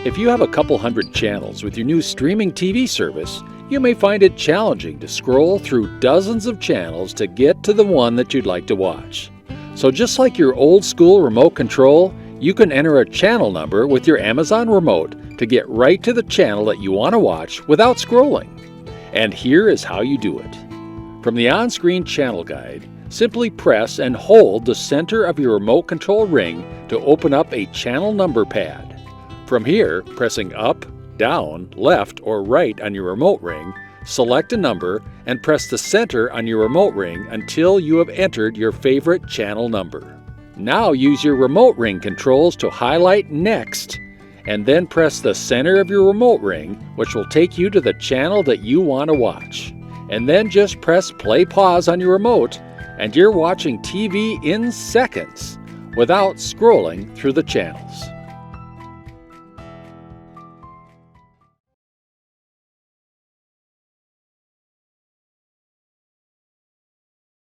If you have a couple hundred channels with your new streaming TV service, you may find it challenging to scroll through dozens of channels to get to the one that you'd like to watch. So just like your old school remote control, you can enter a channel number with your Amazon remote to get right to the channel that you want to watch without scrolling. And here is how you do it. From the on-screen channel guide, simply press and hold the center of your remote control ring to open up a channel number pad. From here, pressing up, down, left, or right on your remote ring, select a number and press the center on your remote ring until you have entered your favorite channel number. Now use your remote ring controls to highlight Next, and then press the center of your remote ring, which will take you to the channel that you want to watch. And then just press play pause on your remote, and you're watching TV in seconds without scrolling through the channels.